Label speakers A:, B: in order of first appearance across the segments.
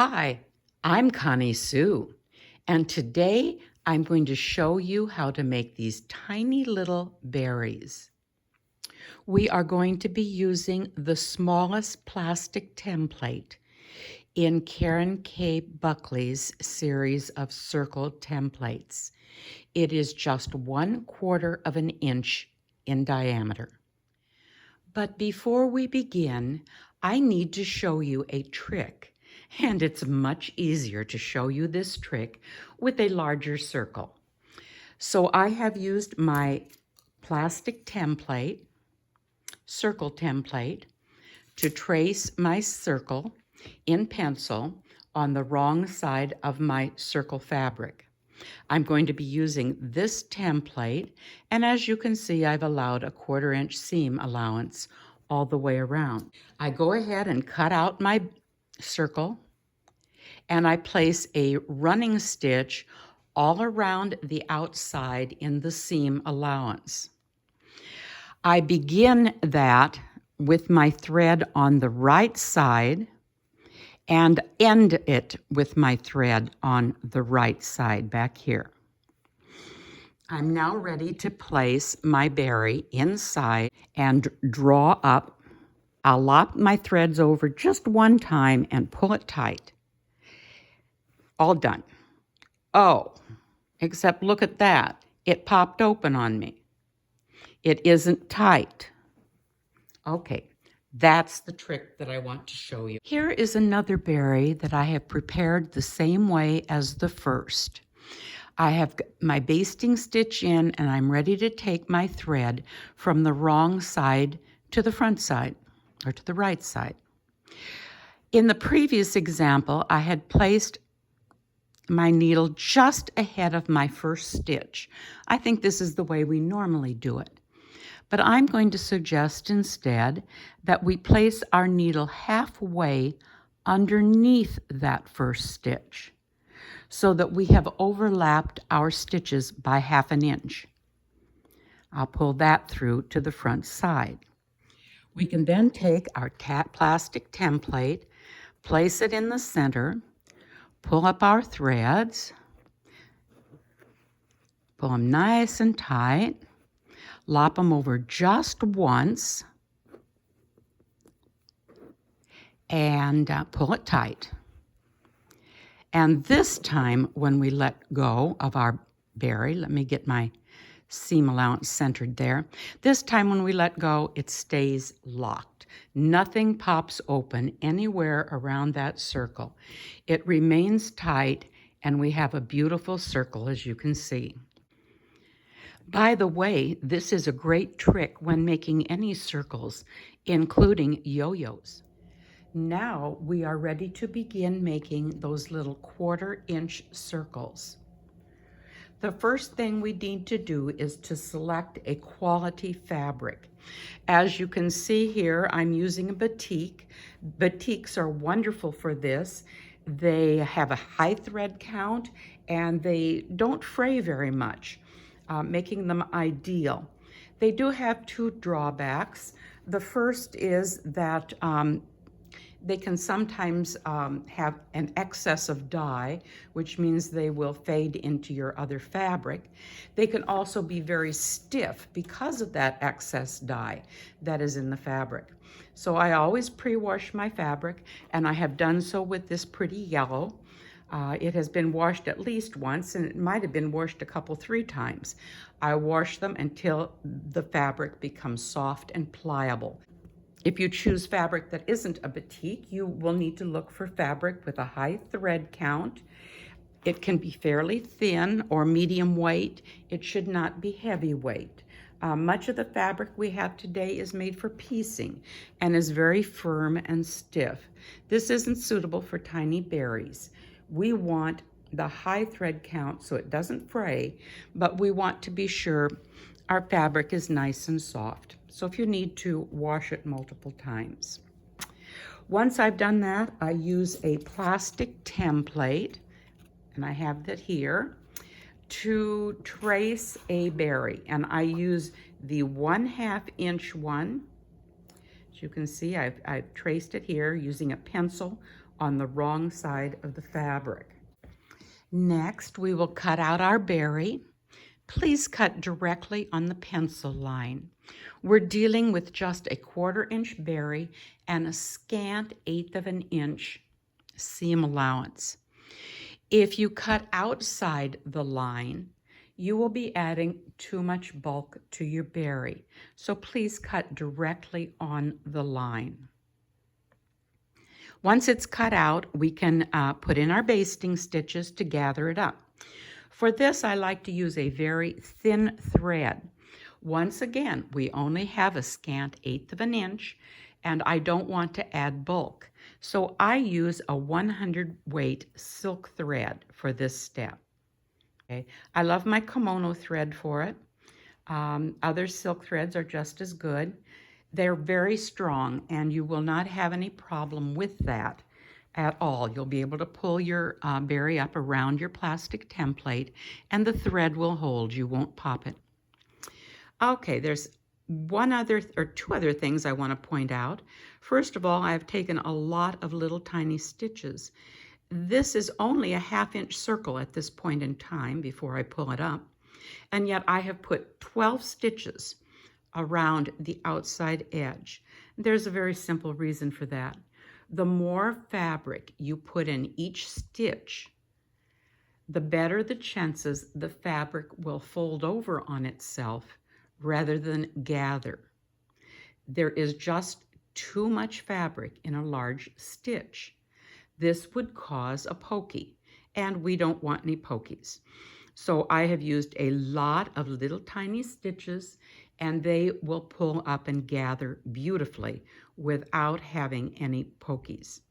A: Hi, I'm Connie Sue, and today I'm going to show you how to make these tiny little berries. We are going to be using the smallest plastic template in Karen K. Buckley's series of circle templates. It is just 1/4 of an inch in diameter. But before we begin, I need to show you a trick, and it's much easier to show you this trick with a larger circle. So I have used my plastic template, circle template, to trace my circle in pencil on the wrong side of my circle fabric. I'm going to be using this template, and as you can see, I've allowed a 1/4 inch seam allowance all the way around. I go ahead and cut out my circle, and I place a running stitch all around the outside in the seam allowance. I begin that with my thread on the right side and end it with my thread on the right side back here. I'm now ready to place my berry inside and draw up. I'll lock my threads over just one time and pull it tight. All done. Oh, except look at that. It popped open on me. It isn't tight. Okay, that's the trick that I want to show you. Here is another berry that I have prepared the same way as the first. I have my basting stitch in, and I'm ready to take my thread from the wrong side to the front side, or to the right side. In the previous example, I had placed my needle just ahead of my first stitch. I think this is the way we normally do it. But I'm going to suggest instead that we place our needle halfway underneath that first stitch, so that we have overlapped our stitches by 1/2 inch. I'll pull that through to the front side. We can then take our plastic template, place it in the center, pull up our threads, pull them nice and tight, lop them over just once, and pull it tight. And this time, when we let go of our berry, let me get my seam allowance centered there. This time when we let go, it stays locked. Nothing pops open anywhere around that circle. It remains tight, and we have a beautiful circle, as you can see. By the way, this is a great trick when making any circles, including yo-yos. Now we are ready to begin making those little 1/4 inch circles. The first thing we need to do is to select a quality fabric. As you can see here, I'm using a batik. Batiks are wonderful for this. They have a high thread count, and they don't fray very much, making them ideal. They do have 2 drawbacks. The first is that they can sometimes have an excess of dye, which means they will fade into your other fabric. They can also be very stiff because of that excess dye that is in the fabric. So I always pre-wash my fabric, and I have done so with this pretty yellow. It has been washed at least once, and it might have been washed a couple, 3 times. I wash them until the fabric becomes soft and pliable. If you choose fabric that isn't a batik, you will need to look for fabric with a high thread count. It can be fairly thin or medium weight. It should not be heavy weight. Much of the fabric we have today is made for piecing and is very firm and stiff. This isn't suitable for tiny berries. We want the high thread count so it doesn't fray, but we want to be sure our fabric is nice and soft. So if you need to, wash it multiple times. Once I've done that, I use a plastic template, and I have that here, to trace a berry. And I use the 1/2 inch one. As you can see, I've traced it here using a pencil on the wrong side of the fabric. Next, we will cut out our berry. Please cut directly on the pencil line. We're dealing with just a 1/4 inch berry and a scant 1/8 of an inch seam allowance. If you cut outside the line, you will be adding too much bulk to your berry. So please cut directly on the line. Once it's cut out, we can put in our basting stitches to gather it up. For this, I like to use a very thin thread. Once again, we only have a scant 1/8 of an inch, and I don't want to add bulk. So I use a 100 weight silk thread for this step. Okay. I love my kimono thread for it. Other silk threads are just as good. They're very strong, and you will not have any problem with that at all. You'll be able to pull your berry up around your plastic template, and the thread will hold. You won't pop it. Okay, there's two other things I want to point out. First of all, I've taken a lot of little tiny stitches. This is only a 1/2 inch circle at this point in time before I pull it up, and yet I have put 12 stitches around the outside edge. There's a very simple reason for that. The more fabric you put in each stitch, the better the chances the fabric will fold over on itself rather than gather. There is just too much fabric in a large stitch. This would cause a pokey, and we don't want any pokies. So I have used a lot of little tiny stitches, and they will pull up and gather beautifully without having any pokies.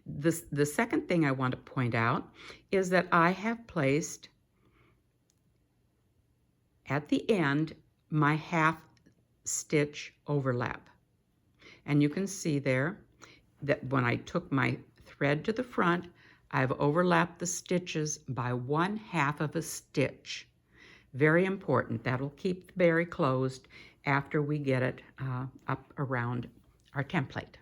A: The second thing I want to point out is that I have placed at the end my 1/2 stitch overlap. And you can see there that when I took my thread to the front, I've overlapped the stitches by 1/2 of a stitch. Very important. That'll keep the berry closed after we get it up around our template.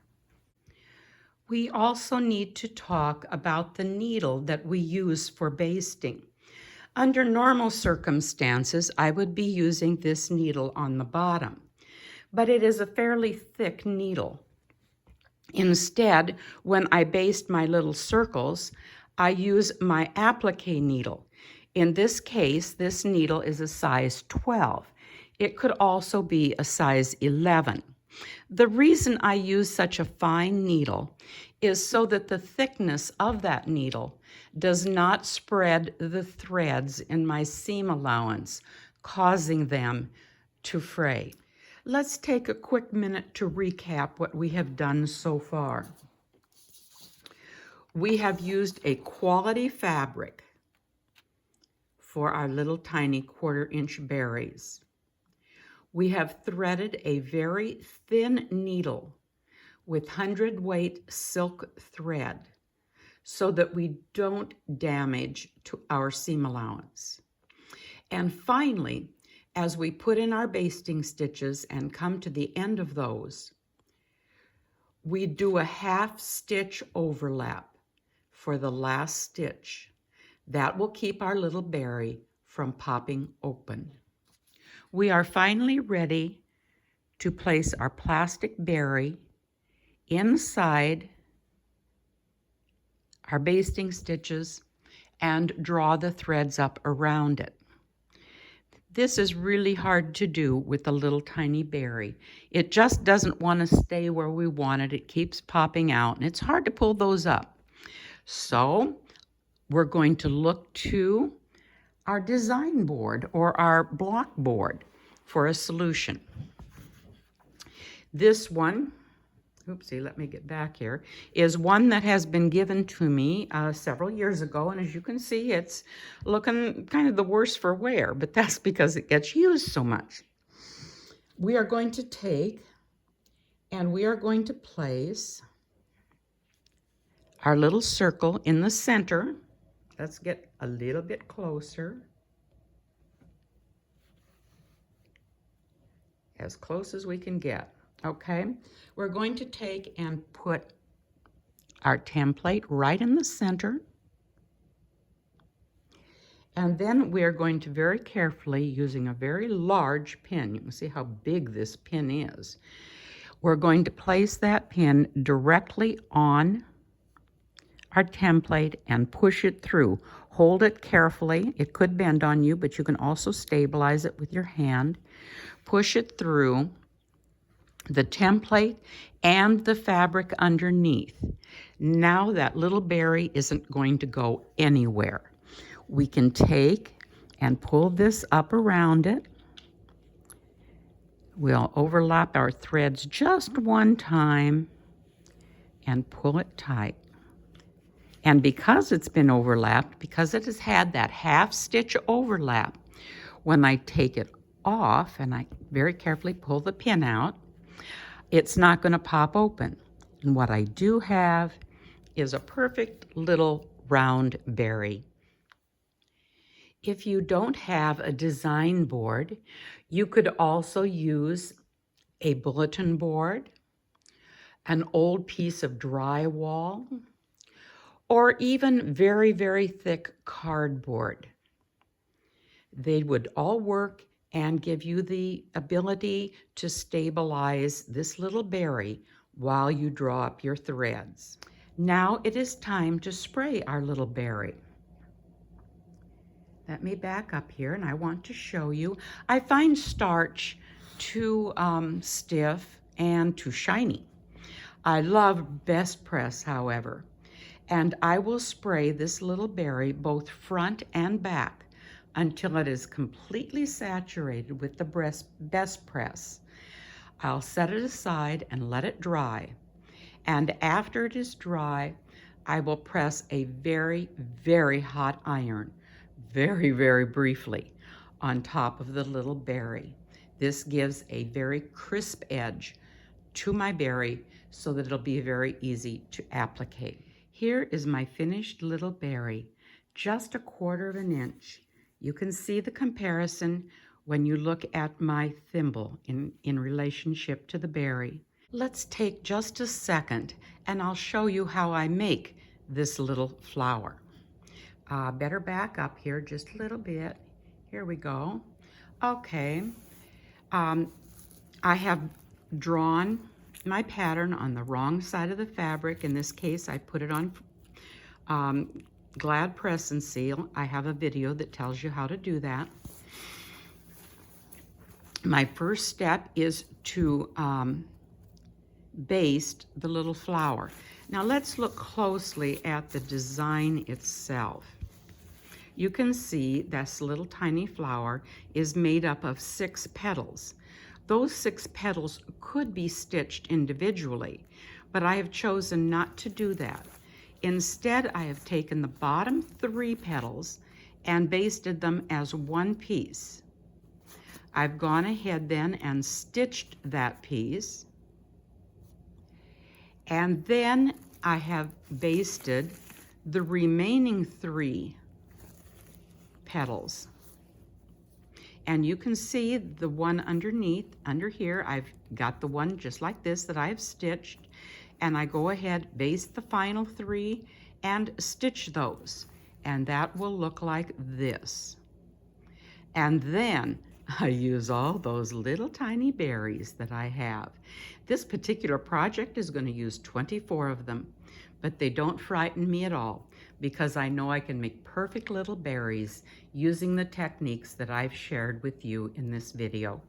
A: We also need to talk about the needle that we use for basting. Under normal circumstances, I would be using this needle on the bottom, but it is a fairly thick needle. Instead, when I baste my little circles, I use my appliqué needle. In this case, this needle is a size 12. It could also be a size 11. The reason I use such a fine needle is so that the thickness of that needle does not spread the threads in my seam allowance, causing them to fray. Let's take a quick minute to recap what we have done so far. We have used a quality fabric for our little tiny 1/4 inch berries. We have threaded a very thin needle with 100 weight silk thread so that we don't damage to our seam allowance. And finally, as we put in our basting stitches and come to the end of those, we do a 1/2 stitch overlap for the last stitch. That will keep our little berry from popping open. We are finally ready to place our plastic berry inside our basting stitches and draw the threads up around it. This is really hard to do with a little tiny berry. It just doesn't want to stay where we want it. It keeps popping out, and it's hard to pull those up. So we're going to look to our design board or our block board for a solution. This one, oopsie, let me get back here, is one that has been given to me several years ago, and as you can see, it's looking kind of the worse for wear, but that's because it gets used so much. We are going to take and we are going to place our little circle in the center. Let's get a little bit closer. As close as we can get, okay? We're going to take and put our template right in the center. And then we are going to very carefully, using a very large pin, you can see how big this pin is, we're going to place that pin directly on our template and push it through. Hold it carefully. It could bend on you, but you can also stabilize it with your hand. Push it through the template and the fabric underneath. Now that little berry isn't going to go anywhere. We can take and pull this up around it. We'll overlap our threads just one time and pull it tight. And because it's been overlapped, because it has had that half stitch overlap, when I take it off and I very carefully pull the pin out, it's not going to pop open. And what I do have is a perfect little round berry. If you don't have a design board, you could also use a bulletin board, an old piece of drywall, or even very, very thick cardboard. They would all work and give you the ability to stabilize this little berry while you draw up your threads. Now it is time to spray our little berry. Let me back up here, and I want to show you. I find starch too stiff and too shiny. I love Best Press, however, and I will spray this little berry both front and back until it is completely saturated with the Best Press. I'll set it aside and let it dry. And after it is dry, I will press a very, very hot iron, very, very briefly, on top of the little berry. This gives a very crisp edge to my berry so that it'll be very easy to applique. Here is my finished little berry, just 1/4 inch. You can see the comparison when you look at my thimble in relationship to the berry. Let's take just a second and I'll show you how I make this little flower. Better back up here just a little bit. Here we go. Okay. I have drawn my pattern on the wrong side of the fabric. In this case, I put it on Glad Press and Seal. I have a video that tells you how to do that. My first step is to baste the little flower. Now let's look closely at the design itself. You can see this little tiny flower is made up of 6 petals. Those 6 petals could be stitched individually, but I have chosen not to do that. Instead, I have taken the bottom 3 petals and basted them as one piece. I've gone ahead then and stitched that piece, and then I have basted the remaining 3 petals. And you can see the one underneath, under here, I've got the one just like this that I've stitched, and I go ahead, baste the final 3, and stitch those. And that will look like this. And then I use all those little tiny berries that I have. This particular project is going to use 24 of them, but they don't frighten me at all because I know I can make perfect little berries using the techniques that I've shared with you in this video.